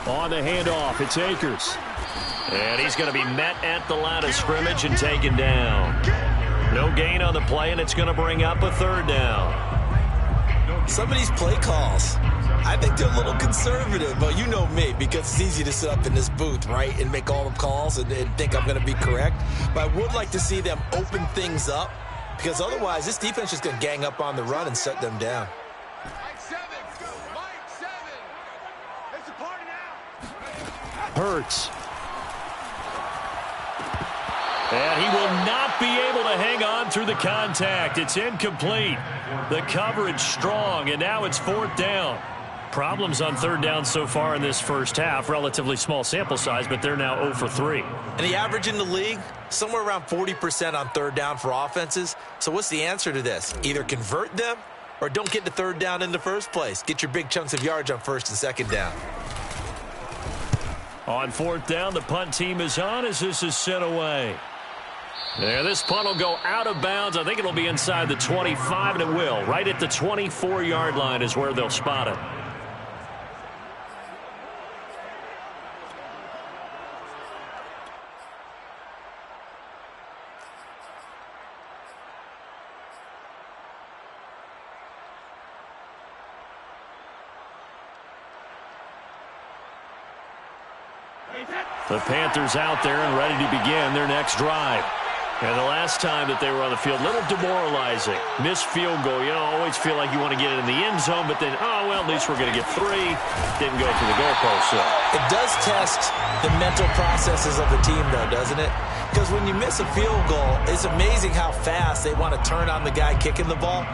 On the handoff, it's Akers. And he's going to be met at the line of scrimmage and taken down. No gain on the play, and it's going to bring up a third down. Some of these play calls, I think they're a little conservative, but you know me, because it's easy to sit up in this booth, right, and make all the calls and think I'm going to be correct. But I would like to see them open things up, because otherwise this defense is going to gang up on the run and shut them down. Hurts. And he will not be able to hang on through the contact. It's incomplete. The coverage strong, and now it's fourth down. Problems on third down so far in this first half. Relatively small sample size, but they're now 0 for 3. And the average in the league, somewhere around 40% on third down for offenses. So what's the answer to this? Either convert them or don't get the third down in the first place. Get your big chunks of yards on first and second down. On fourth down, the punt team is on as this is sent away. Yeah, this punt will go out of bounds. I think it'll be inside the 25, and it will. Right at the 24-yard line is where they'll spot it. The Panthers out there and ready to begin their next drive. And the last time that they were on the field, a little demoralizing. Missed field goal. You know, always feel like you want to get it in the end zone, but then, oh, well, at least we're going to get 3. Didn't go through the goalpost. So. It does test the mental processes of the team, though, doesn't it? Because when you miss a field goal, it's amazing how fast they want to turn on the guy kicking the ball.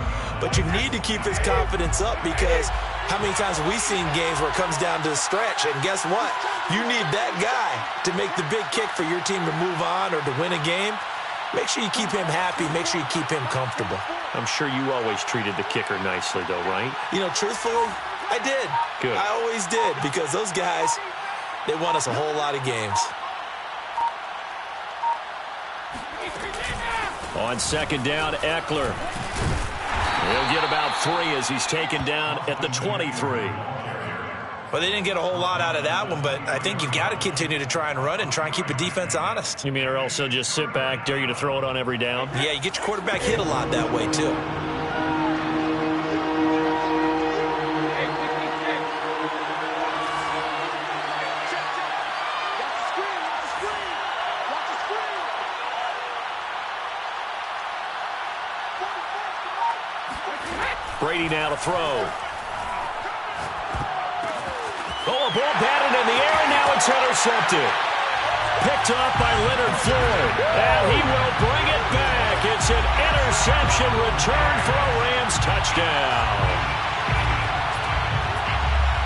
But you need to keep his confidence up, because how many times have we seen games where it comes down to a stretch, and guess what? You need that guy to make the big kick for your team to move on or to win a game. Make sure you keep him happy. Make sure you keep him comfortable. I'm sure you always treated the kicker nicely, though, right? You know, truthfully, I did. Good. I always did, because those guys, they won us a whole lot of games. On second down, Eckler. He'll get about 3 as he's taken down at the 23. Well, they didn't get a whole lot out of that one, but I think you've got to continue to try and run and try and keep the defense honest. You mean, or also just sit back, dare you to throw it on every down? Yeah, you get your quarterback hit a lot that way, too. Brady now to throw. Oh, a ball batted in the air, and now it's intercepted. Picked up by Leonard Floyd, and he will bring it back. It's an interception return for a Rams touchdown.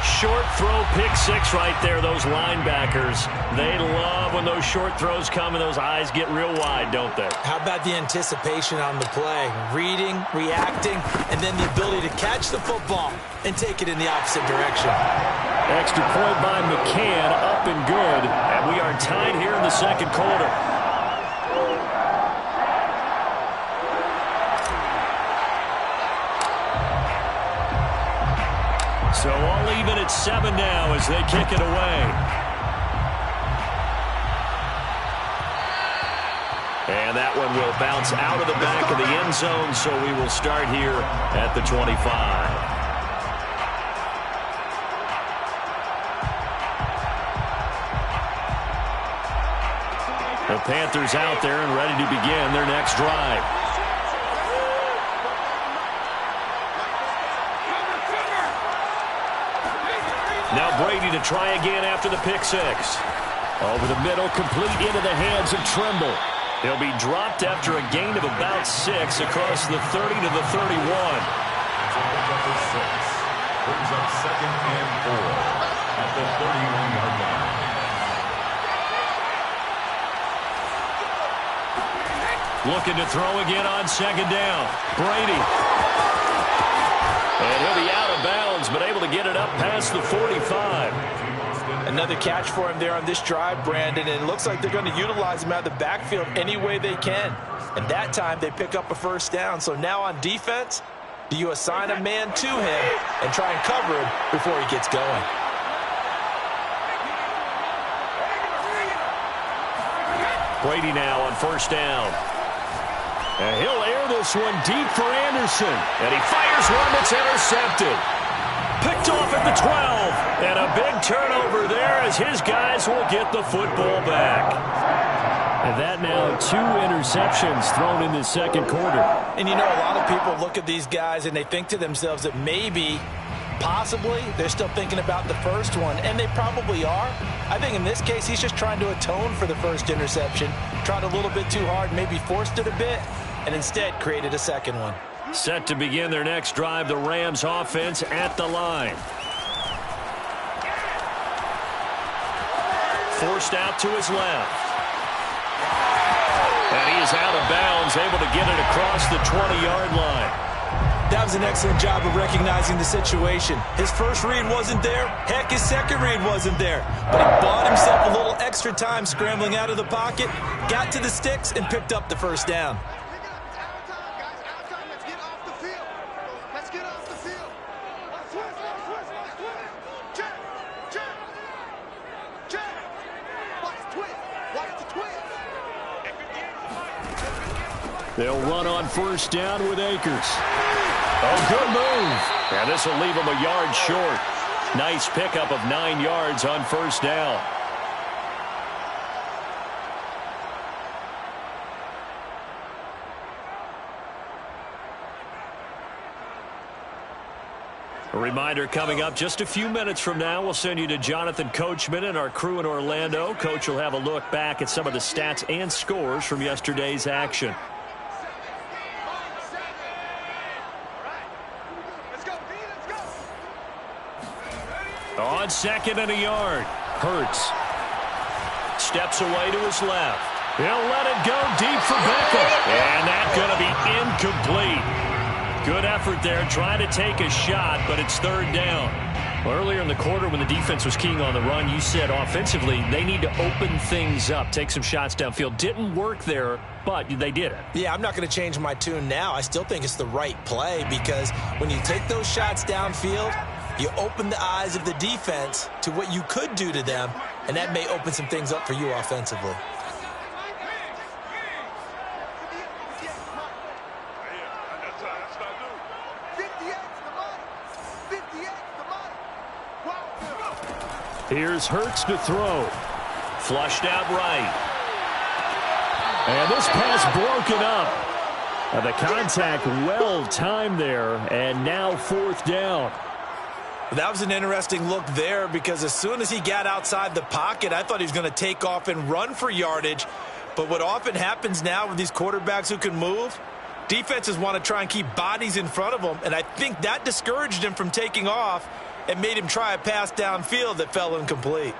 Short throw, pick 6 right there. Those linebackers, they love when those short throws come and those eyes get real wide, don't they? How about the anticipation on the play? Reading, reacting, and then the ability to catch the football and take it in the opposite direction. Extra point by McCann, up and good. And we are tied here in the second quarter. So all even at 7 now as they kick it away. And that one will bounce out of the back of the end zone, so we will start here at the 25. The Panthers out there and ready to begin their next drive. Now Brady to try again after the pick 6. Over the middle, complete into the hands of Trimble. He'll be dropped after a gain of about 6 across the 30 to the 31. Brings up 2nd and 4 at the 31-yard line. Looking to throw again on second down. Brady. And he'll be out of bounds, but able to get it up past the 45. Another catch for him there on this drive, Brandon, and it looks like they're going to utilize him out of the backfield any way they can. And that time they pick up a first down. So now on defense, Do you assign a man to him and try and cover him before he gets going? Brady now on first down. And he'll air this one deep for Anderson. And he fires one that's intercepted. Picked off at the 12. And a big turnover there as his guys will get the football back. And that now 2 interceptions thrown in the second quarter. And you know, a lot of people look at these guys and they think to themselves that maybe, possibly, they're still thinking about the first one. And they probably are. I think in this case, he's just trying to atone for the first interception. Tried a little bit too hard, maybe forced it a bit, and instead created a second one. Set to begin their next drive, the Rams offense at the line. Forced out to his left. And he is out of bounds, able to get it across the 20-yard line. That was an excellent job of recognizing the situation. His first read wasn't there. Heck, his second read wasn't there. But he bought himself a little extra time scrambling out of the pocket, got to the sticks, and picked up the first down. They'll run on first down with Akers. Oh, good move. And this will leave him a yard short. Nice pickup of 9 yards on first down. A reminder coming up just a few minutes from now, we'll send you to Jonathan Coachman and our crew in Orlando. Coach will have a look back at some of the stats and scores from yesterday's action. On second and a yard, Hurts steps away to his left. He'll let it go deep for Beckham. And that's going to be incomplete. Good effort there, trying to take a shot, but it's third down. Well, earlier in the quarter when the defense was keying on the run, you said offensively they need to open things up, take some shots downfield. Didn't work there, but they did it. Yeah, I'm not going to change my tune now. I still think it's the right play because when you take those shots downfield, you open the eyes of the defense to what you could do to them, and that may open some things up for you offensively. Here's Hurts to throw. Flushed out right. And this pass broken up. The contact well timed there, and now fourth down. That was an interesting look there because as soon as he got outside the pocket, I thought he was going to take off and run for yardage. But what often happens now with these quarterbacks who can move, defenses want to try and keep bodies in front of them, and I think that discouraged him from taking off and made him try a pass downfield that fell incomplete.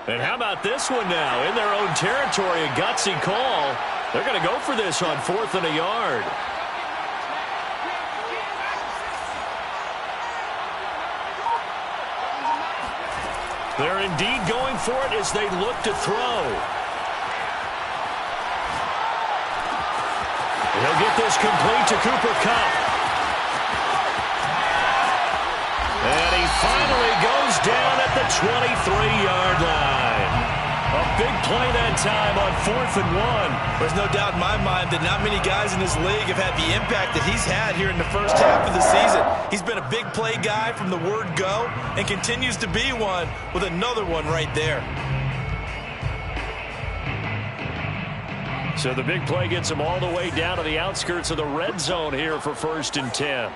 And how about this one now? In their own territory, a gutsy call. They're going to go for this on fourth and a yard. They're indeed going for it as they look to throw. He'll get this complete to Cooper Kupp. And he finally goes down at the 23-yard line. A big play that time on 4th and 1. There's no doubt in my mind that not many guys in this league have had the impact that he's had here in the first half of the season. He's been a big play guy from the word go and continues to be one with another one right there. So the big play gets him all the way down to the outskirts of the red zone here for 1st and 10.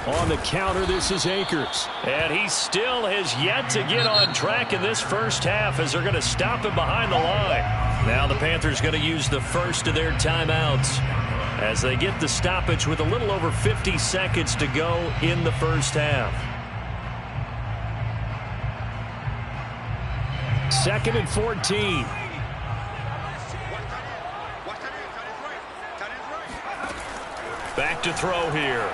On the counter, this is Akers. And he still has yet to get on track in this first half as they're going to stop him behind the line. Now the Panthers going to use the first of their timeouts as they get the stoppage with a little over 50 seconds to go in the first half. 2nd and 14. look to throw here.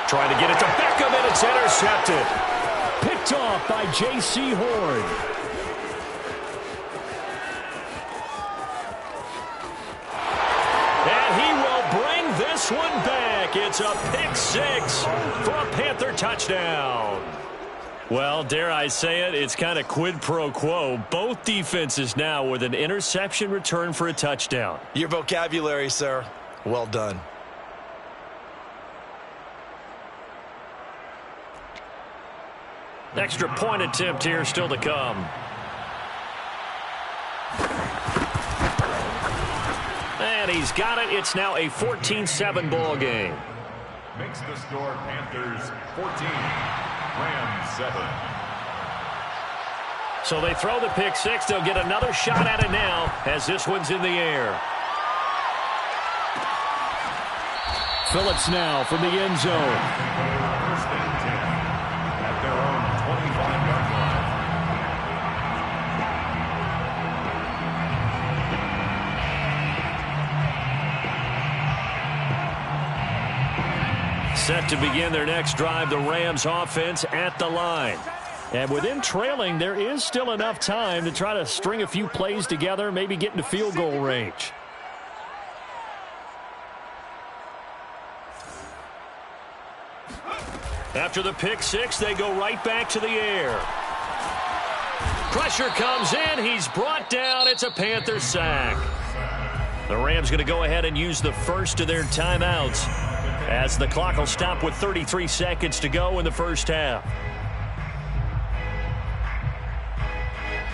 Trying to get it to Beckham, and it's intercepted. Picked off by J.C. Horn. And he will bring this one back. It's a pick six for a Panther touchdown. Well, dare I say it, it's kind of quid pro quo. Both defenses now with an interception return for a touchdown. Your vocabulary, sir. Well done. Extra point attempt here still to come. And he's got it. It's now a 14-7 ball game. Makes the score Panthers 14, Rams 7. So they throw the pick six. They'll get another shot at it now as this one's in the air. Phillips now from the end zone. First and 10 at their own 25-yard line. Set to begin their next drive, the Rams offense at the line. And with them trailing, there is still enough time to try to string a few plays together, maybe get into field goal range. After the pick six, they go right back to the air. Pressure comes in. He's brought down. It's a Panther sack. The Rams going to go ahead and use the first of their timeouts as the clock will stop with 33 seconds to go in the first half.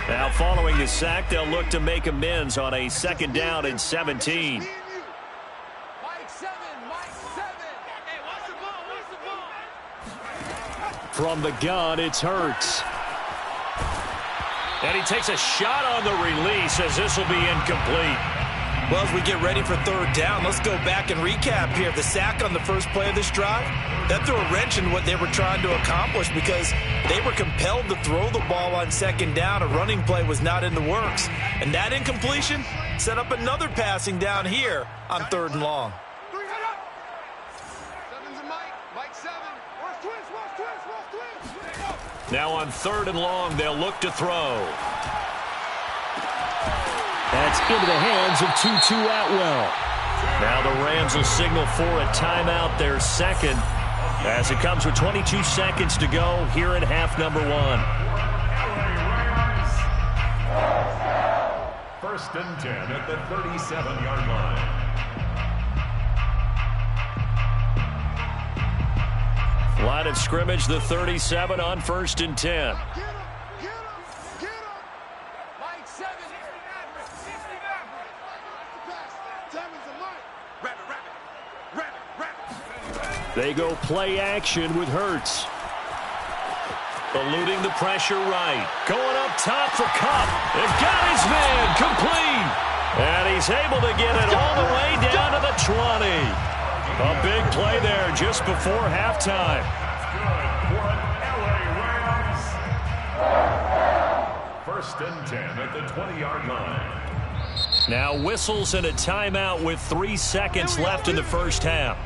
Now following the sack, they'll look to make amends on a 2nd down and 17. From the gun, it's Hurts. And he takes a shot on the release as this will be incomplete. Well, as we get ready for 3rd down, let's go back and recap here. The sack on the first play of this drive, that threw a wrench in what they were trying to accomplish because they were compelled to throw the ball on 2nd down. A running play was not in the works. And that incompletion set up another passing down here on 3rd and long. Now on 3rd and long, they'll look to throw. That's into the hands of Tutu Atwell. Now the Rams will signal for a timeout, their second, as it comes with 22 seconds to go here in half number 1. 1st and 10 at the 37-yard line. Line of scrimmage, the 37 on 1st and 10. They go play action with Hurts. Eluding the pressure right. Going up top for Kupp. They've got his man complete. And he's able to get it all the way down to the 20. A big play there just before halftime. For LA Rams. 1st and 10 at the 20-yard line. Now whistles and a timeout with 3 seconds left in the first half.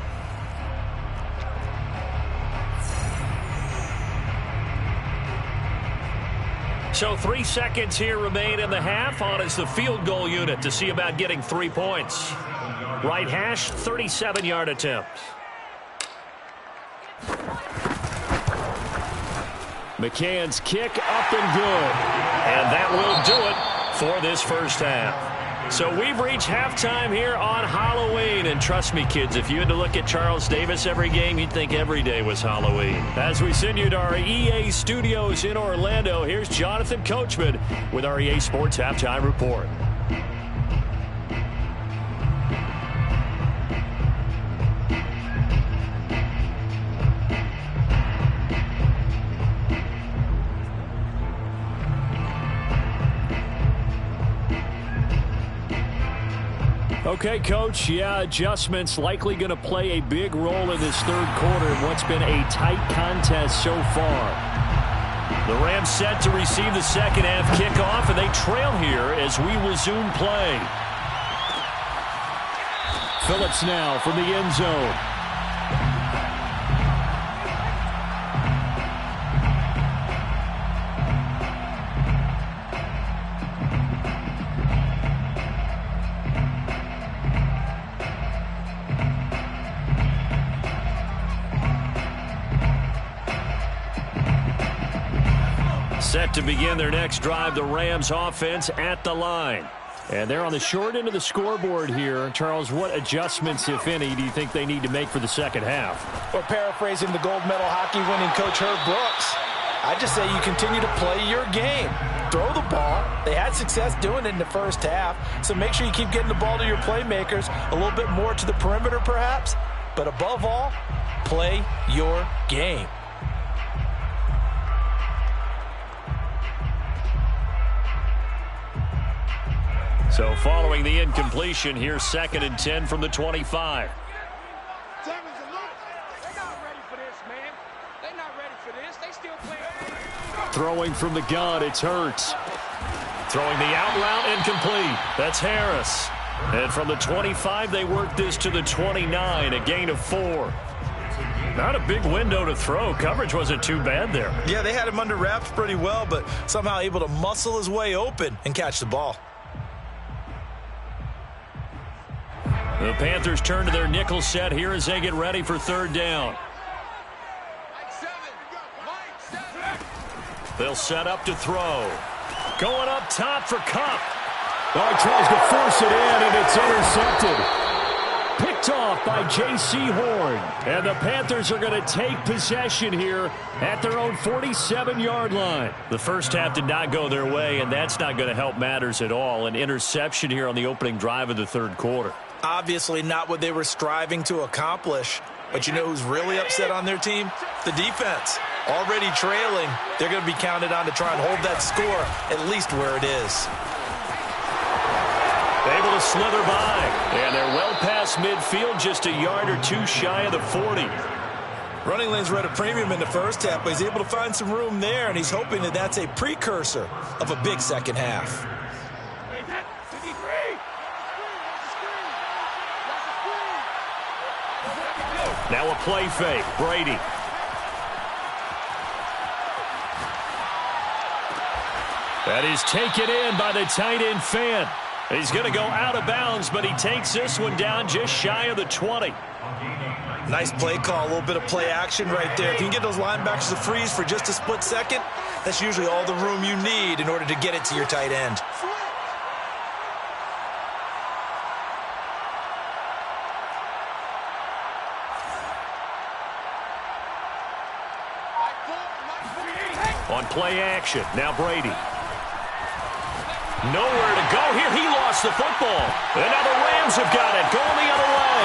So 3 seconds here remain in the half. On is the field goal unit to see about getting 3 points. Right hash, 37-yard attempt. McCann's kick up and good. And that will do it for this first half. So we've reached halftime here on Halloween. And trust me, kids, if you had to look at Charles Davis every game, you'd think every day was Halloween. As we send you to our EA studios in Orlando, here's Jonathan Coachman with our EA Sports Halftime Report. Okay, Coach, adjustments likely going to play a big role in this 3rd quarter in what's been a tight contest so far. The Rams set to receive the second half kickoff, and they trail here as we resume play. Phillips now from the end zone. Set to begin their next drive, the Rams offense at the line. And they're on the short end of the scoreboard here. Charles, what adjustments, if any, do you think they need to make for the second half? Well, paraphrasing the gold medal hockey winning coach Herb Brooks, I just say you continue to play your game. Throw the ball. They had success doing it in the first half, so make sure you keep getting the ball to your playmakers, a little bit more to the perimeter perhaps, but above all, play your game. So following the incompletion, here's 2nd and 10 from the 25. They're not ready for this, man. They're not ready for this. They still playing. Throwing from the gun, it's Hurts. Throwing the out route incomplete. That's Harris. And from the 25, they work this to the 29, a gain of 4. Not a big window to throw. Coverage wasn't too bad there. Yeah, they had him under wraps pretty well, but somehow able to muscle his way open and catch the ball. The Panthers turn to their nickel set here as they get ready for 3rd down. They'll set up to throw. Going up top for Kupp. Oh, he tries to force it in, and it's intercepted. Picked off by J.C. Horn. And the Panthers are going to take possession here at their own 47-yard line. The first half did not go their way, and that's not going to help matters at all. An interception here on the opening drive of the 3rd quarter. Obviously not what they were striving to accomplish. But you know who's really upset on their team? The defense. Already trailing. They're going to be counted on to try and hold that score at least where it is. Able to slither by. And they're well past midfield, just a yard or two shy of the 40. Running lanes were at a premium in the first half, but he's able to find some room there, and he's hoping that that's a precursor of a big second half. Now a play fake. Brady. That is taken in by the tight end Fant. He's going to go out of bounds, but he takes this one down just shy of the 20. Nice play call, a little bit of play action right there. If you can get those linebackers to freeze for just a split second, that's usually all the room you need in order to get it to your tight end. On play action, now Brady. Nowhere to go here. He lost the football. And now the Rams have got it. Going the other way.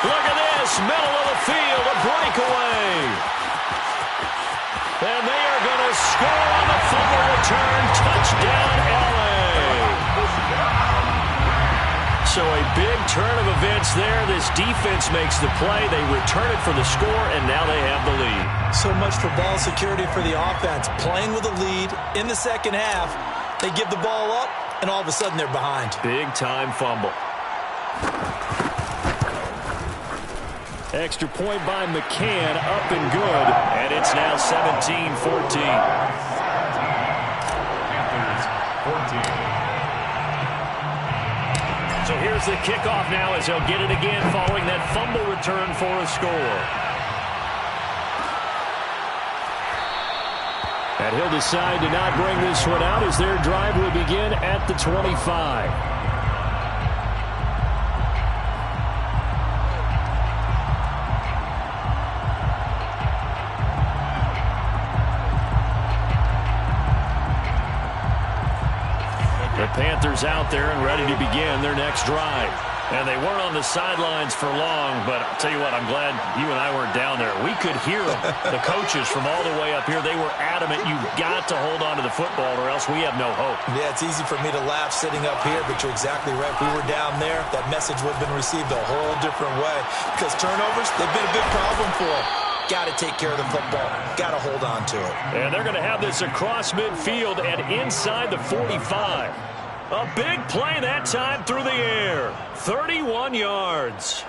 Look at this. Middle of the field. A breakaway. And they are going to score on the fumble return. Touchdown, L.A. So a big turn of events there. This defense makes the play. They return it for the score, and now they have the lead. So much for ball security for the offense. Playing with a lead in the second half. They give the ball up, and all of a sudden they're behind. Big-time fumble. Extra point by McCann, up and good. And it's now 17-14. So here's the kickoff now as they'll get it again following that fumble return for a score. And he'll decide to not bring this one out as their drive will begin at the 25. The Panthers out there and ready to begin their next drive. And they weren't on the sidelines for long, but I'll tell you what, I'm glad you and I weren't down there. We could hear them. The coaches from all the way up here, they were adamant, you've got to hold on to the football or else we have no hope. Yeah, it's easy for me to laugh sitting up here, but you're exactly right. If we were down there, that message would have been received a whole different way. Because turnovers, they've been a big problem for them. Got to take care of the football. Got to hold on to it. And they're going to have this across midfield and inside the 45. A big play that time through the air. 31 yards.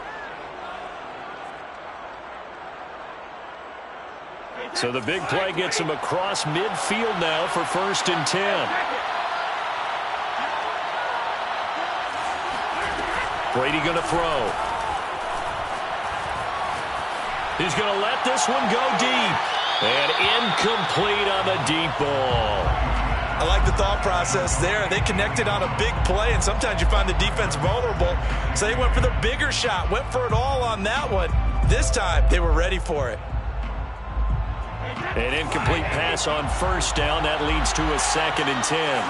So the big play gets him across midfield now for 1st and 10. Brady going to throw. He's going to let this one go deep. And incomplete on the deep ball. I like the thought process there. They connected on a big play, and sometimes you find the defense vulnerable. So they went for the bigger shot, went for it all on that one. This time, they were ready for it. An incomplete pass on 1st down. That leads to a 2nd and 10.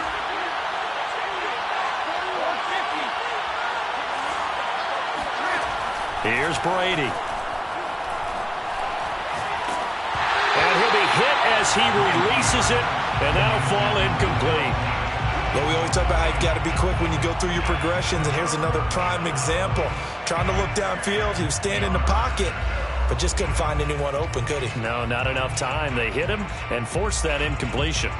Here's Brady. And he'll be hit as he releases it, and that'll fall incomplete. Well, we always talk about how you've got to be quick when you go through your progressions, and here's another prime example. Trying to look downfield, he was standing in the pocket, but just couldn't find anyone open, could he? No, not enough time. They hit him and forced that incompletion.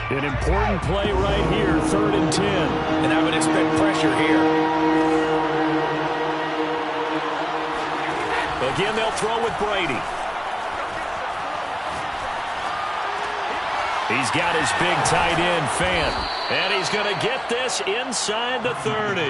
An important play right here, 3rd and 10. And I would expect pressure here. Again, they'll throw with Brady. He's got his big tight end, Fant. And he's going to get this inside the 30.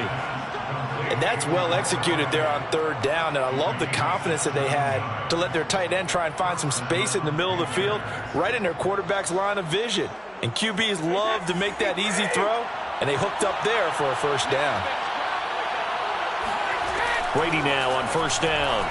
And that's well executed there on 3rd down. And I love the confidence that they had to let their tight end try and find some space in the middle of the field, right in their quarterback's line of vision. And QBs love to make that easy throw, and they hooked up there for a 1st down. Brady now on 1st down.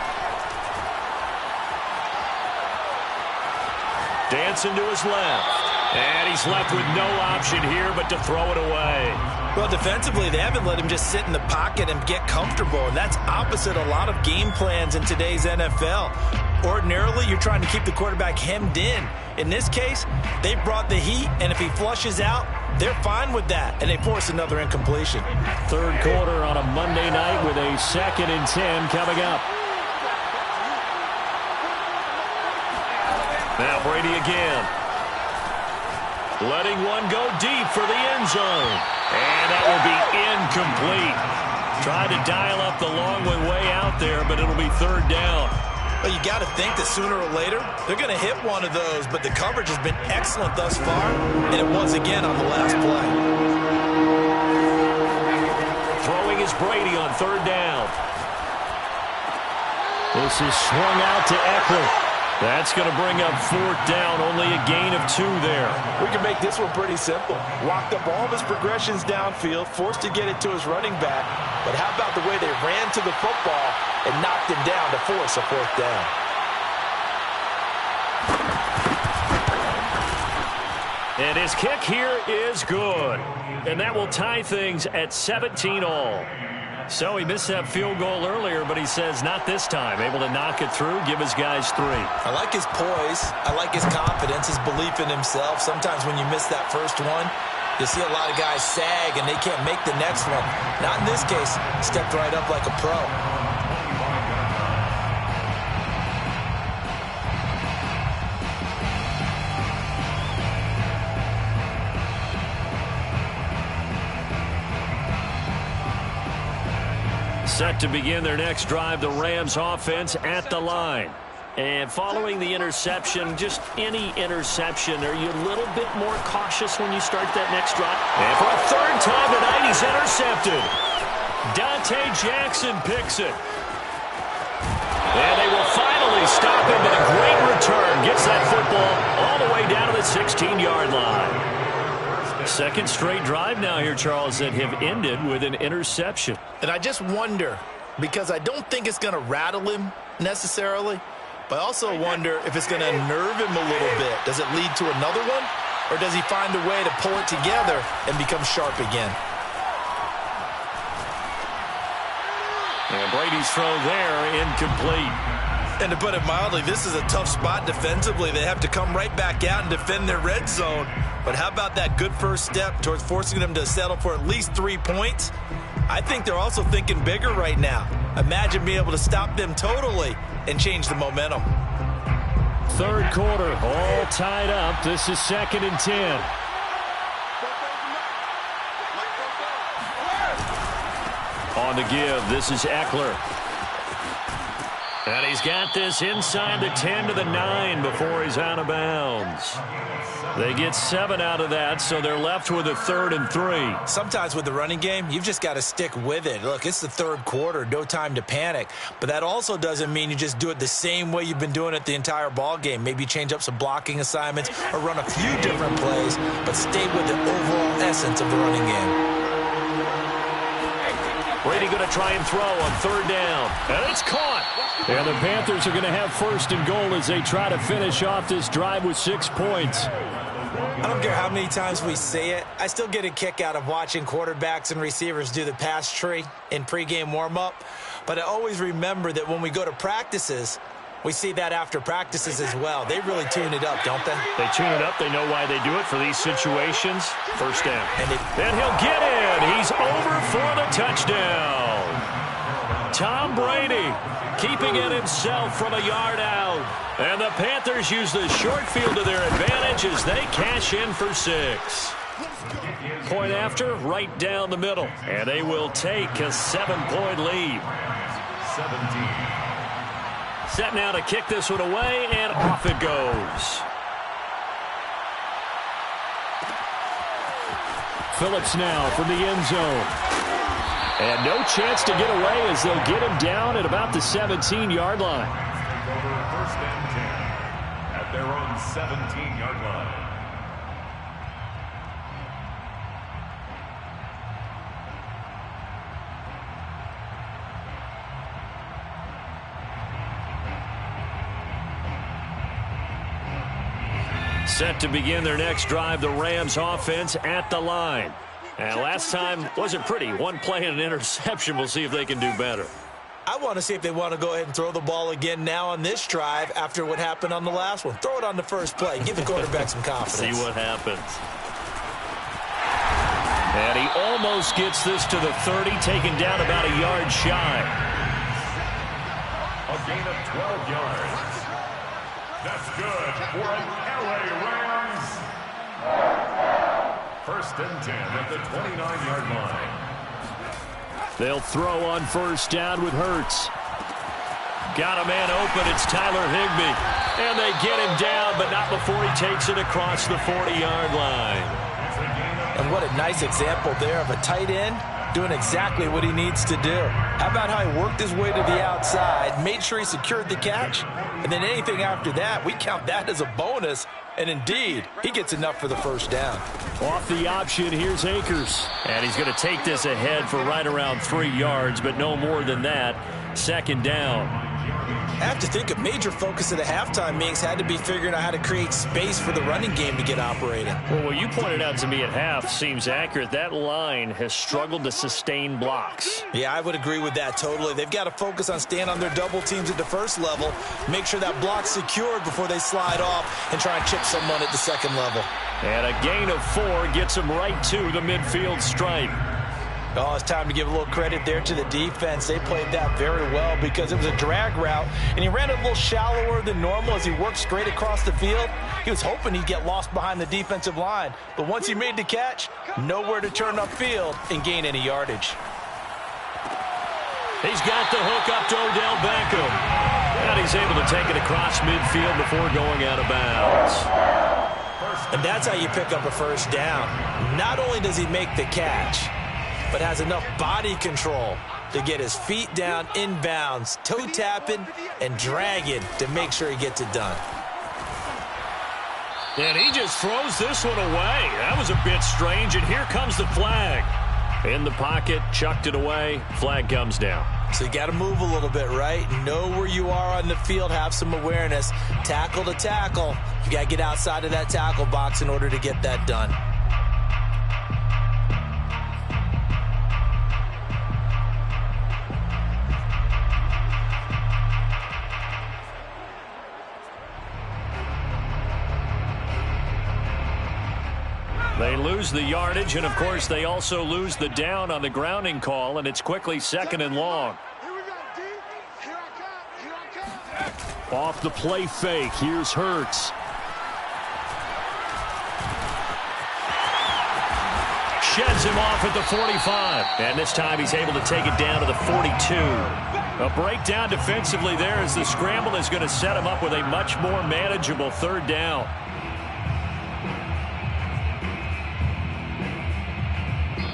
Dancing to his left. And he's left with no option here but to throw it away. Well, defensively, they haven't let him just sit in the pocket and get comfortable, and that's opposite a lot of game plans in today's NFL. Ordinarily, you're trying to keep the quarterback hemmed in. In this case, they brought the heat, and if he flushes out, they're fine with that, and they force another incompletion. 3rd quarter on a Monday night with a 2nd and 10 coming up. Now Brady again. Letting one go deep for the end zone. And that will be incomplete. Tried to dial up the long one way out there, but it'll be 3rd down. Well, you got to think that sooner or later, they're going to hit one of those, but the coverage has been excellent thus far, and it was again on the last play. Throwing is Brady on 3rd down. This is swung out to Eckler. That's going to bring up 4th down, only a gain of 2 there. We can make this one pretty simple. Walked up all of his progressions downfield, forced to get it to his running back, but how about the way they ran to the football and knocked him down to force a 4th down? And his kick here is good. And that will tie things at 17-all. So he missed that field goal earlier, but he says not this time. Able to knock it through, give his guys 3. I like his poise. I like his confidence, his belief in himself. Sometimes when you miss that first one, you see a lot of guys sag and they can't make the next one. Not in this case. Stepped right up like a pro. Set to begin their next drive, the Rams offense at the line. And following the interception, just any interception, are you a little bit more cautious when you start that next drive? And for a 3rd time tonight, he's intercepted. Dante Jackson picks it. And they will finally stop him, but a great return. Gets that football all the way down to the 16-yard line. 2nd straight drive now here, Charles, that have ended with an interception. And I just wonder, because I don't think it's going to rattle him necessarily, but I also wonder if it's going to unnerve him a little bit. Does it lead to another one? Or does he find a way to pull it together and become sharp again? And Brady's throw there, incomplete. And to put it mildly, this is a tough spot defensively. They have to come right back out and defend their red zone. But how about that good first step towards forcing them to settle for at least 3 points? I think they're also thinking bigger right now. Imagine being able to stop them totally and change the momentum. 3rd quarter, all tied up. This is 2nd and 10. On the give, this is Eckler. And he's got this inside the 10 to the 9 before he's out of bounds. They get 7 out of that, so they're left with a 3rd and 3. Sometimes with the running game, you've just got to stick with it. Look, it's the third quarter, no time to panic. But that also doesn't mean you just do it the same way you've been doing it the entire ball game. Maybe change up some blocking assignments or run a few different plays, but stay with the overall essence of the running game. Brady going to try and throw on 3rd down. And it's caught. And the Panthers are going to have 1st and goal as they try to finish off this drive with 6 points. I don't care how many times we say it. I still get a kick out of watching quarterbacks and receivers do the pass tree in pregame warm-up. But I always remember that when we go to practices, we see that after practices as well. They really tune it up, don't they? They tune it up. They know why they do it for these situations. 1st down. And he'll get in. He's over for the touchdown. Tom Brady keeping it himself from a yard out. And the Panthers use the short field to their advantage as they cash in for 6. Point after, right down the middle. And they will take a 7-point lead. 17. Set now to kick this one away, and off it goes. Phillips now from the end zone. And no chance to get away as they'll get him down at about the 17-yard line. Over 1st and 10 at their own 17-yard line. Set to begin their next drive, the Rams offense at the line. And last time wasn't pretty. One play and an interception. We'll see if they can do better. I want to see if they want to go ahead and throw the ball again now on this drive after what happened on the last one. Throw it on the first play. Give the quarterback some confidence. See what happens. And he almost gets this to the 30, taken down about a yard shy. A gain of 12 yards. That's good for an LA Rams. 1st and 10 at the 29-yard line. They'll throw on 1st down with Hurts. Got a man open. It's Tyler Higbee. And they get him down, but not before he takes it across the 40-yard line. And what a nice example there of a tight end doing exactly what he needs to do. How about how he worked his way to the outside, made sure he secured the catch, and then anything after that, we count that as a bonus. And indeed, he gets enough for the 1st down. Off the option, here's Akers. And he's going to take this ahead for right around 3 yards, but no more than that. 2nd down. I have to think a major focus of the halftime meetings had to be figuring out how to create space for the running game to get operating. Well, what you pointed out to me at half seems accurate. That line has struggled to sustain blocks. Yeah, I would agree with that totally. They've got to focus on staying on their double teams at the 1st level, make sure that block's secured before they slide off and try and chip someone at the 2nd level. And a gain of 4 gets him right to the midfield stripe. Oh, it's time to give a little credit there to the defense. They played that very well because it was a drag route, and he ran it a little shallower than normal as he worked straight across the field. He was hoping he'd get lost behind the defensive line, but once he made the catch, nowhere to turn upfield and gain any yardage. He's got the hook up to Odell Beckham. And he's able to take it across midfield before going out of bounds. And that's how you pick up a 1st down. Not only does he make the catch, but has enough body control to get his feet down inbounds, toe tapping and dragging to make sure he gets it done. And he just throws this one away. That was a bit strange, and here comes the flag. In the pocket, chucked it away, flag comes down. So you got to move a little bit, right? Know where you are on the field, have some awareness. Tackle to tackle. You got to get outside of that tackle box in order to get that done. They lose the yardage, and of course they also lose the down on the grounding call, and it's quickly 2nd and long. Here we go, D. Here I come. Here I come. Off the play fake, here's Hurts. sheds him off at the 45. And this time he's able to take it down to the 42. A breakdown defensively there as the scramble is going to set him up with a much more manageable third down.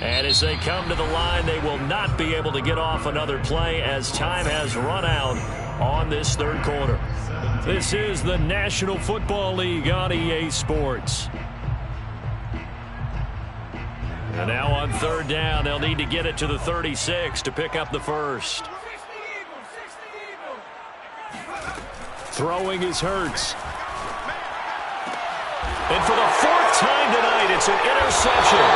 And as they come to the line, they will not be able to get off another play as time has run out on this third quarter. This is the National Football League on EA Sports. And now on third down, they'll need to get it to the 36 to pick up the first. Throwing is Hurts. And for the fourth time tonight, it's an interception.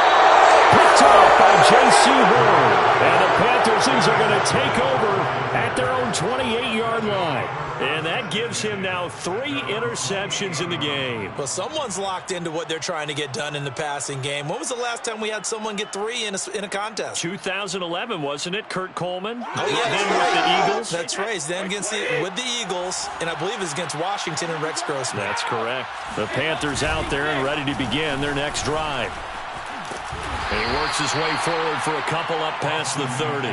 Picked off by J.C. Horn. And the Panthers are going to take over at their own 28-yard line. And that gives him now 3 interceptions in the game. Well, someone's locked into what they're trying to get done in the passing game. When was the last time we had someone get 3 in a contest? 2011, wasn't it? Kurt Coleman? Oh, yeah, then with the Eagles? That's right. Then with the Eagles, and I believe it's against Washington and Rex Grossman. That's correct. The Panthers out there and ready to begin their next drive. And he works his way forward for a couple up past the 30.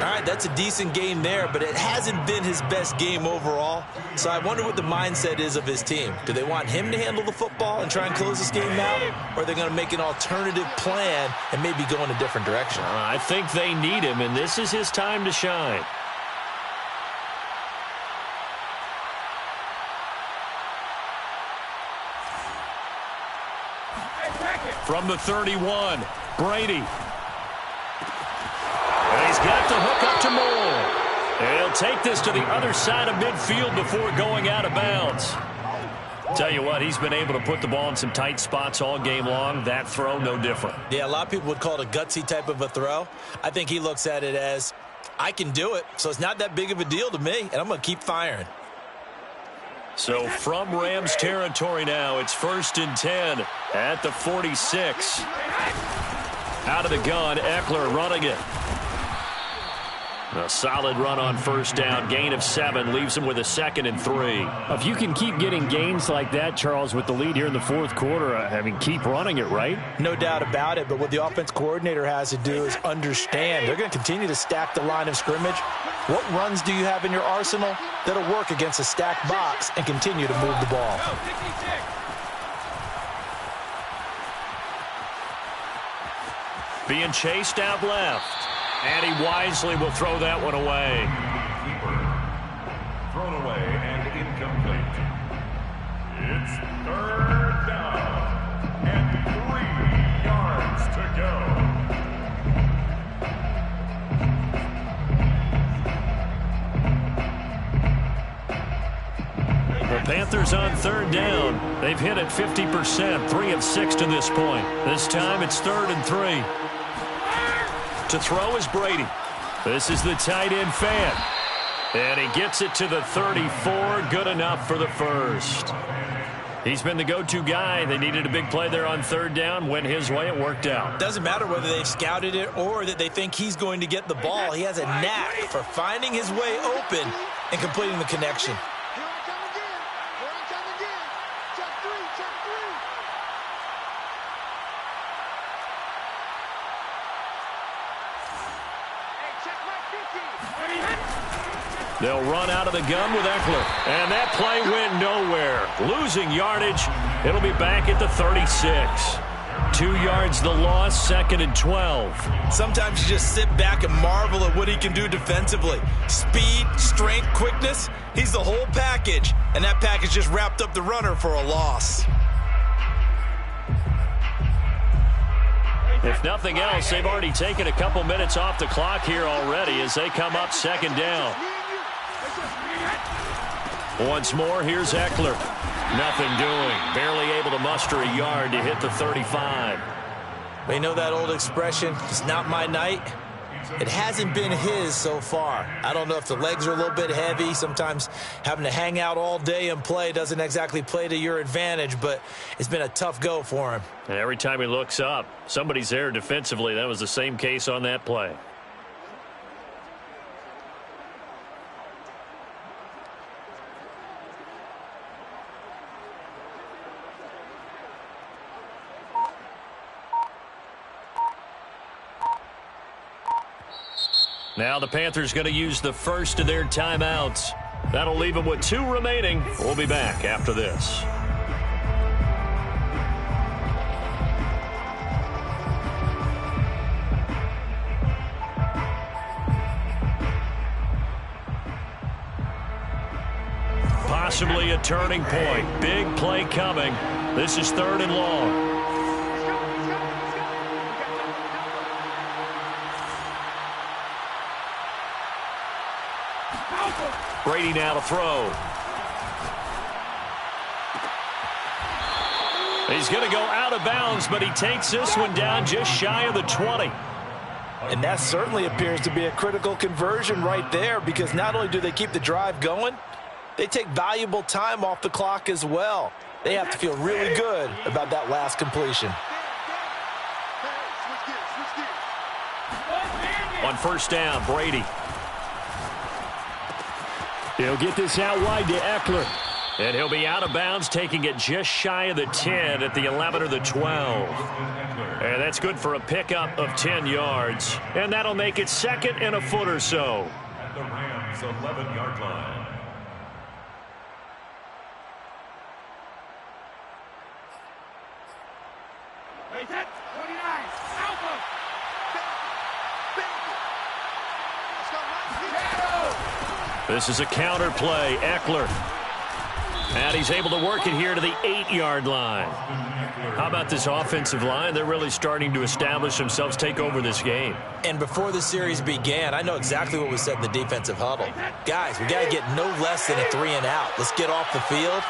All right, that's a decent game there, but it hasn't been his best game overall. So I wonder what the mindset is of his team. Do they want him to handle the football and try and close this game out? Or are they going to make an alternative plan and maybe go in a different direction? I think they need him, and this is his time to shine. From the 31, Brady. And he's got the hook up to Moore. And he'll take this to the other side of midfield before going out of bounds. Tell you what, he's been able to put the ball in some tight spots all game long. That throw, no different. Yeah, a lot of people would call it a gutsy type of a throw. I think he looks at it as, I can do it, so it's not that big of a deal to me, and I'm going to keep firing. So from Rams territory now, it's 1st and 10 at the 46. Out of the gun, Eckler running it. A solid run on first down. Gain of 7 leaves him with a 2nd and 3. If you can keep getting gains like that, Charles, with the lead here in the fourth quarter, I mean, keep running it, right? No doubt about it, but what the offense coordinator has to do is understand they're going to continue to stack the line of scrimmage. What runs do you have in your arsenal that'll work against a stacked box and continue to move the ball? Being chased out left. And he wisely will throw that one away. Thrown away and incomplete. It's 3rd down and 3 yards to go. The Panthers on 3rd down. They've hit it 50%, 3 of 6 to this point. This time it's 3rd and 3. To throw is Brady. This is the tight end fan. And he gets it to the 34. Good enough for the first. He's been the go-to guy. They needed a big play there on 3rd down. Went his way. It worked out. Doesn't matter whether they've scouted it or that they think he's going to get the ball. He has a knack for finding his way open and completing the connection. They'll run out of the gun with Eckler. And that play went nowhere. Losing yardage. It'll be back at the 36. 2 yards the loss, 2nd and 12. Sometimes you just sit back and marvel at what he can do defensively. Speed, strength, quickness. He's the whole package. And that package just wrapped up the runner for a loss. If nothing else, they've already taken a couple minutes off the clock here already as they come up 2nd down. Once more, here's Eckler. Nothing doing. Barely able to muster a yard to hit the 35. We know that old expression, it's not my night. It hasn't been his so far. I don't know if the legs are a little bit heavy. Sometimes having to hang out all day and play doesn't exactly play to your advantage, but it's been a tough go for him. And every time he looks up, somebody's there defensively. That was the same case on that play. Now the Panthers going to use the first of their timeouts. That'll leave them with 2 remaining. We'll be back after this. Possibly a turning point. Big play coming. This is 3rd and long. Brady now to throw. He's going to go out of bounds, but he takes this one down just shy of the 20. And that certainly appears to be a critical conversion right there, because not only do they keep the drive going, they take valuable time off the clock as well. They have to feel really good about that last completion. On 1st down, Brady. He'll get this out wide to Eckler. And he'll be out of bounds, taking it just shy of the 10 at the 11 or the 12. And that's good for a pickup of 10 yards. And that'll make it 2nd and a foot or so. At the Rams' 11-yard line. This is a counter play. Eckler. And he's able to work it here to the 8-yard line. How about this offensive line? They're really starting to establish themselves, take over this game. And before the series began, I know exactly what was said in the defensive huddle. Guys, we got to get no less than a 3-and-out. Let's get off the field.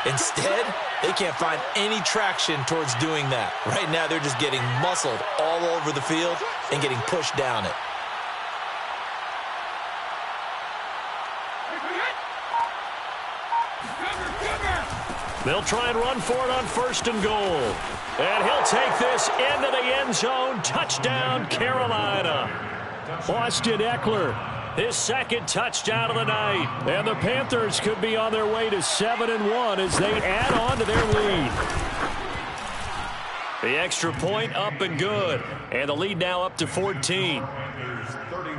Instead, they can't find any traction towards doing that. Right now, they're just getting muscled all over the field and getting pushed down it. They'll try and run for it on 1st and goal. And he'll take this into the end zone. Touchdown, Carolina. Austin Eckler. His 2nd touchdown of the night. And the Panthers could be on their way to 7-1 as they add on to their lead. The extra point up and good. And the lead now up to 14. Panthers 31,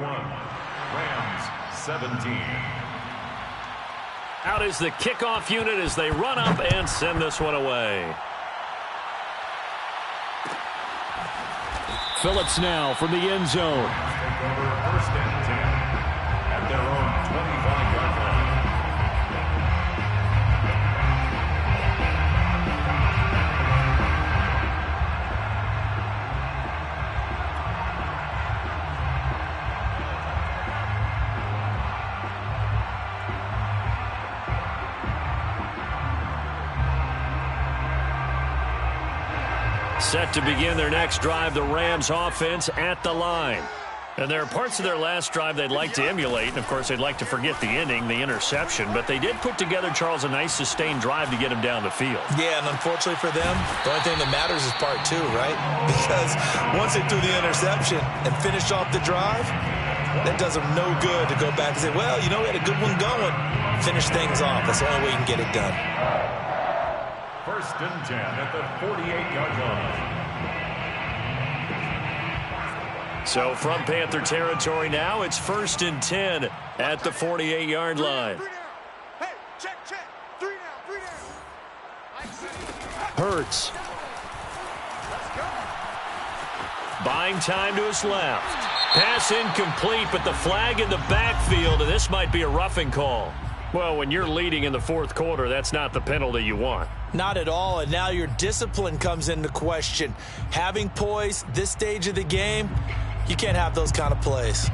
Rams 17. Out is the kickoff unit as they run up and send this one away. Phillips now from the end zone. Take over 1st and 10 at their own 25-yard line. Set to begin their next drive, the Rams offense at the line. And there are parts of their last drive they'd like to emulate. And, of course, they'd like to forget the ending, the interception. But they did put together, Charles, a nice sustained drive to get him down the field. Yeah, and unfortunately for them, the only thing that matters is part 2, right? Because once they threw the interception and finished off the drive, that does them no good to go back and say, well, you know, we had a good one going. Finish things off. That's the only way you can get it done. 1st and 10 at the 48-yard line. So from Panther territory now, it's 1st and 10 at the 48-yard line. Hey, check. 3 down. Hurts. Buying time to his left. Pass incomplete, but the flag in the backfield, and this might be a roughing call. Well, when you're leading in the 4th quarter, that's not the penalty you want. Not at all, and now your discipline comes into question. Having poise this stage of the game, you can't have those kind of plays.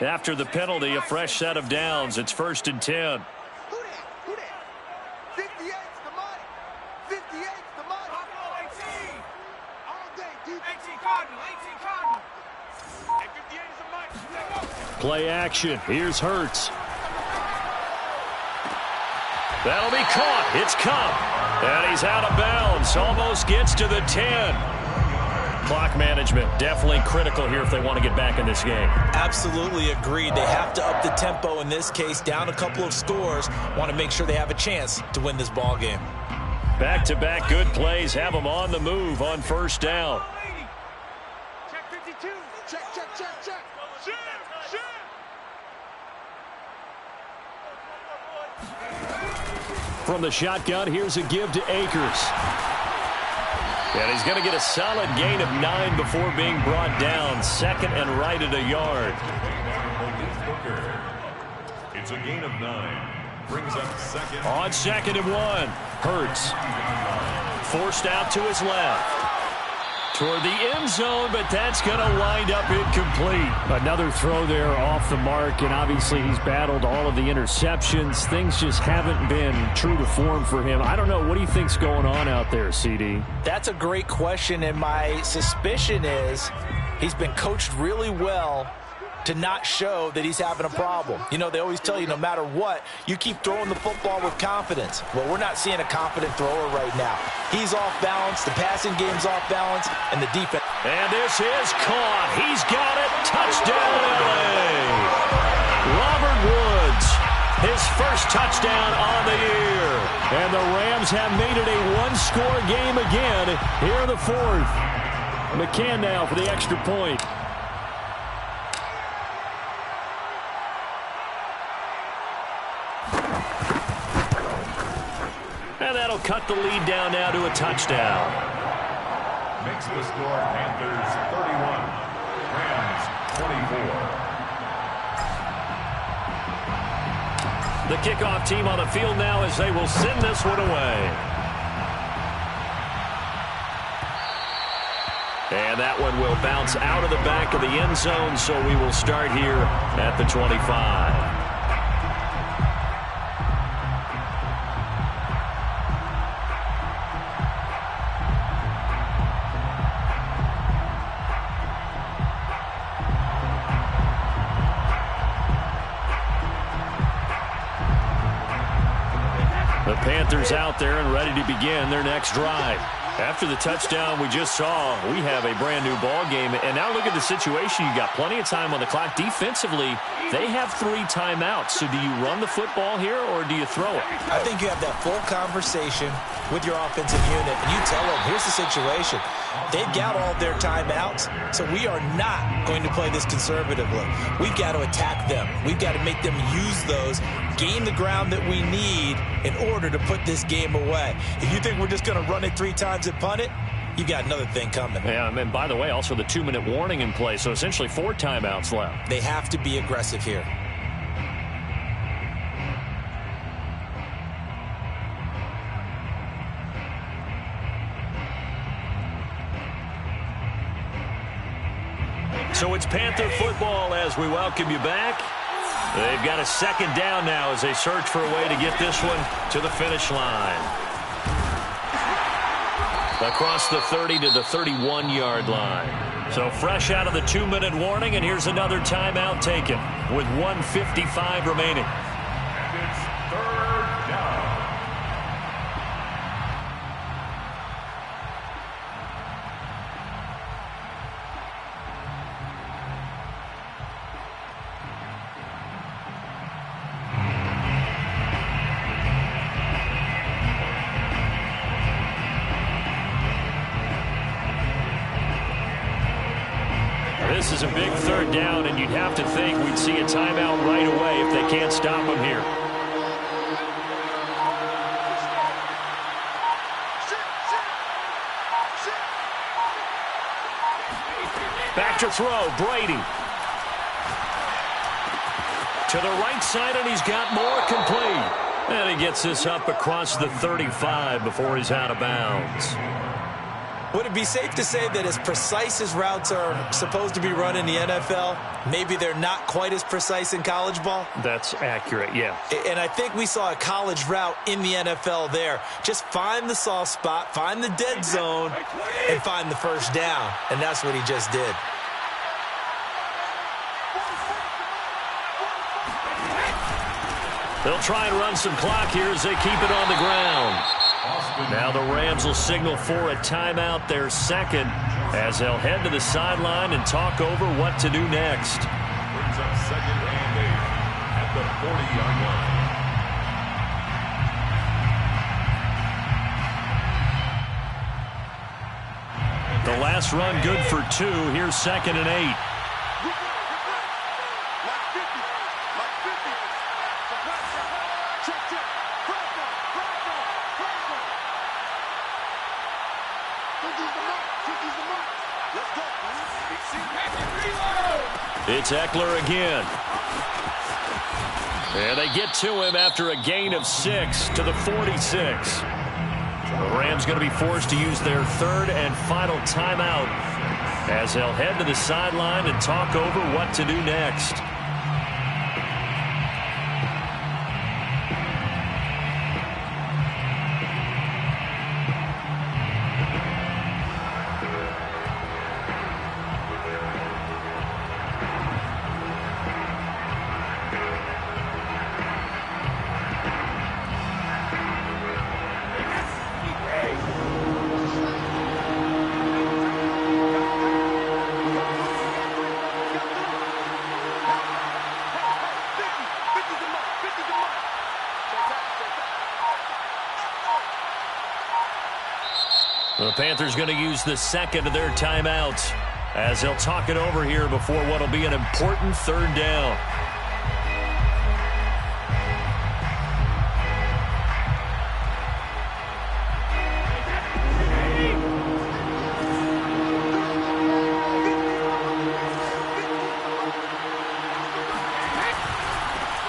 After the penalty, a fresh set of downs. It's 1st and 10. Who that? 58's the money. 58's the money. All day, deep. 18 Cardinal. And 58 is the money. Play action. Here's Hurts. That'll be caught. It's Kupp. And he's out of bounds. Almost gets to the 10. Clock management, definitely critical here if they want to get back in this game. Absolutely agreed. They have to up the tempo in this case, down a couple of scores. Want to make sure they have a chance to win this ball game. Back-to-back good plays have them on the move on first down. Check 52. Check, check, check, check. Shoot, shoot. From the shotgun, here's a give to Akers. And he's going to get a solid gain of 9 before being brought down. Second and right at a yard. It's a gain of 9. Brings up second. On 2nd and 1, Hurts. Forced out to his left. Toward the end zone, but that's going to wind up incomplete. Another throw there off the mark, and obviously he's battled all of the interceptions. Things just haven't been true to form for him. I don't know. What do you think's going on out there, CD? That's a great question, and my suspicion is he's been coached really well to not show that he's having a problem. You know, they always tell you no matter what, you keep throwing the football with confidence. Well, we're not seeing a confident thrower right now. He's off balance, the passing game's off balance, and the defense. And this is caught. He's got it. Touchdown, L.A. Robert Woods, his first touchdown on the year. And the Rams have made it a one-score game again here in the fourth. McCann now for the extra point. And that'll cut the lead down now to a touchdown. Makes the score Panthers 31, Rams 24. The kickoff team on the field now as they will send this one away. And that one will bounce out of the back of the end zone, so we will start here at the 25. The Panthers out there and ready to begin their next drive. After the touchdown we just saw, we have a brand new ball game. And now look at the situation. You got plenty of time on the clock. Defensively, they have 3 timeouts. So do you run the football here or do you throw it? I think you have that full conversation with your offensive unit, and you tell them, here's the situation. They've got all their timeouts, so we are not going to play this conservatively. We've got to attack them. We've got to make them use those, gain the ground that we need in order to put this game away. If you think we're just going to run it 3 times and punt it, you got another thing coming. Yeah, and by the way, also the 2-minute warning in play, so essentially 4 timeouts left. They have to be aggressive here. So it's Panther football as we welcome you back. They've got a 2nd down now as they search for a way to get this one to the finish line. Across the 30 to the 31-yard line. So fresh out of the 2-minute warning, and here's another timeout taken with 1:55 remaining. And it's 3rd down. This is a big 3rd down, and you'd have to think we'd see a timeout right away if they can't stop him here. Back to throw, Brady. To the right side, and he's got more complete. And he gets this up across the 35 before he's out of bounds. Would it be safe to say that as precise as routes are supposed to be run in the NFL, maybe they're not quite as precise in college ball? That's accurate, yeah. And I think we saw a college route in the NFL there. Just find the soft spot, find the dead zone, and find the first down. And that's what he just did. They'll try and run some clock here as they keep it on the ground. Now the Rams will signal for a timeout, their second, as they'll head to the sideline and talk over what to do next. Brings up 2nd and 8 at the 40-yard line. The last run good for 2. Here's 2nd and 8. It's Eckler again. And they get to him after a gain of 6 to the 46. The Rams going to be forced to use their 3rd and final timeout as they'll head to the sideline and talk over what to do next. The Panthers going to use the 2nd of their timeouts as they'll talk it over here before what will be an important 3rd down.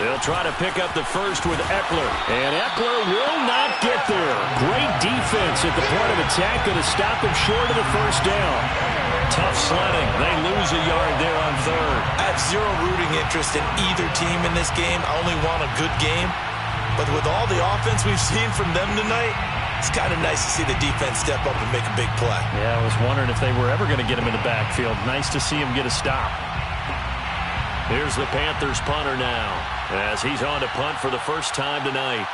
They'll try to pick up the first with Eckler. And Eckler will not get there. Great defense at the point of attack. Going to stop him short of the first down. Tough sledding. They lose a yard there on 3rd. I have zero rooting interest in either team in this game. I only want a good game. But with all the offense we've seen from them tonight, it's kind of nice to see the defense step up and make a big play. Yeah, I was wondering if they were ever going to get him in the backfield. Nice to see him get a stop. Here's the Panthers punter now, as he's on to punt for the first time tonight.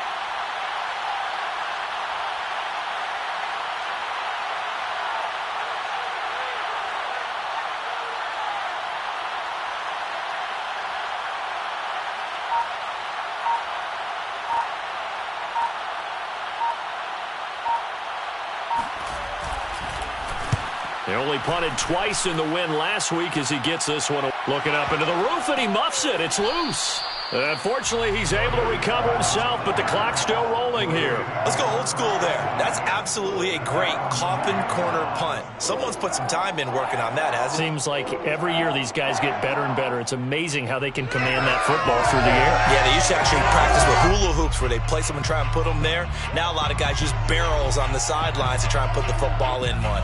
They only punted twice in the win last week as he gets this one. Looking up into the roof, and he muffs it. It's loose. Unfortunately, he's able to recover himself, but the clock's still rolling here. Let's go old school there. That's absolutely a great coffin corner punt. Someone's put some time in working on that, hasn't he? Seems like every year these guys get better and better. It's amazing how they can command that football through the air. Yeah, they used to actually practice with hula hoops where they place them and try and put them there. Now a lot of guys use barrels on the sidelines to try and put the football in one.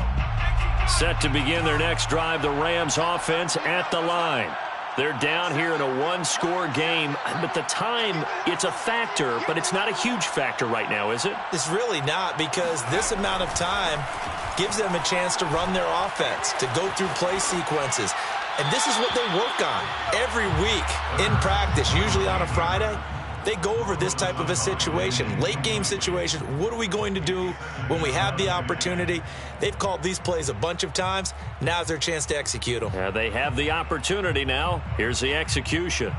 Set to begin their next drive, the Rams offense at the line. They're down here in a one-score game, but the time, it's a factor, but it's not a huge factor right now, is it? It's really not, because this amount of time gives them a chance to run their offense, to go through play sequences. And this is what they work on every week in practice, usually on a Friday. They go over this type of a situation, late game situation. What are we going to do when we have the opportunity? They've called these plays a bunch of times. Now's their chance to execute them. Yeah, they have the opportunity now. Here's the execution.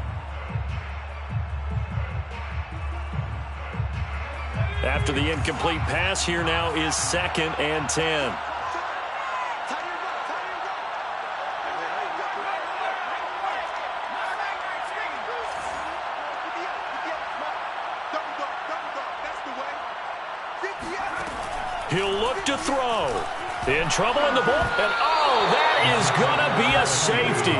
After the incomplete pass, here now is 2nd and 10. He'll look to throw. In trouble in the ball. And, oh, that is going to be a safety.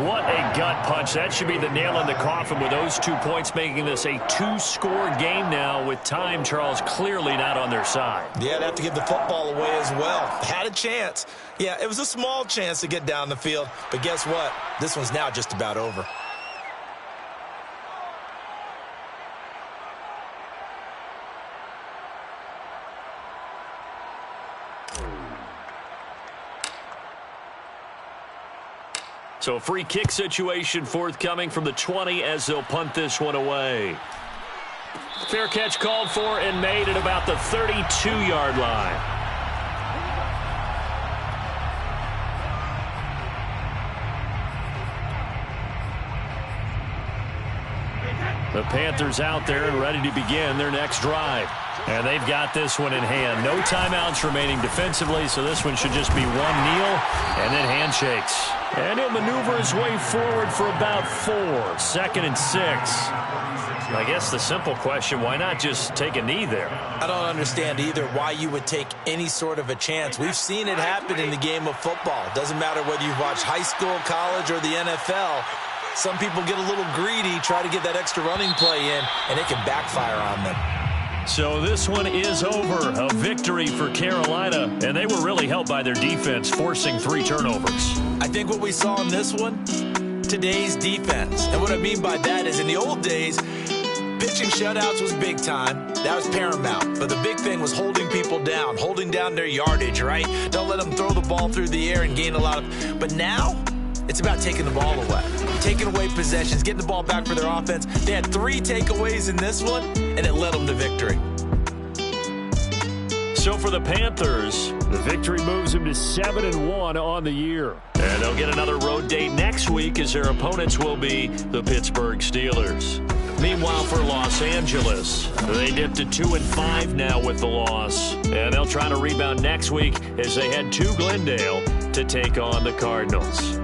What a gut punch. That should be the nail in the coffin with those 2 points, making this a 2-score game now with time, Charles, clearly not on their side. Yeah, they have to give the football away as well. Had a chance. Yeah, it was a small chance to get down the field. But guess what? This one's now just about over. So a free kick situation forthcoming from the 20 as they'll punt this one away. Fair catch called for and made at about the 32-yard line. The Panthers out there and ready to begin their next drive. And they've got this one in hand. No timeouts remaining defensively, so this one should just be one kneel and then handshakes. And he'll maneuver his way forward for about 4. 2nd and 6. I guess the simple question, why not just take a knee there? I don't understand either why you would take any sort of a chance. We've seen it happen in the game of football. Doesn't matter whether you've watched high school, college, or the NFL. Some people get a little greedy, try to get that extra running play in, and it can backfire on them. So this one is over. A victory for Carolina, and they were really helped by their defense, forcing 3 turnovers. I think what we saw in this one, today's defense. And what I mean by that is in the old days, pitching shutouts was big time. That was paramount. But the big thing was holding people down, holding down their yardage, right? Don't let them throw the ball through the air and gain a lot of... But now, it's about taking the ball away. Taking away possessions, getting the ball back for their offense. They had 3 takeaways in this one, and it led them to victory. So for the Panthers, the victory moves them to 7-1 on the year. And they'll get another road date next week as their opponents will be the Pittsburgh Steelers. Meanwhile, for Los Angeles, they dipped to 2-5 now with the loss. And they'll try to rebound next week as they head to Glendale to take on the Cardinals.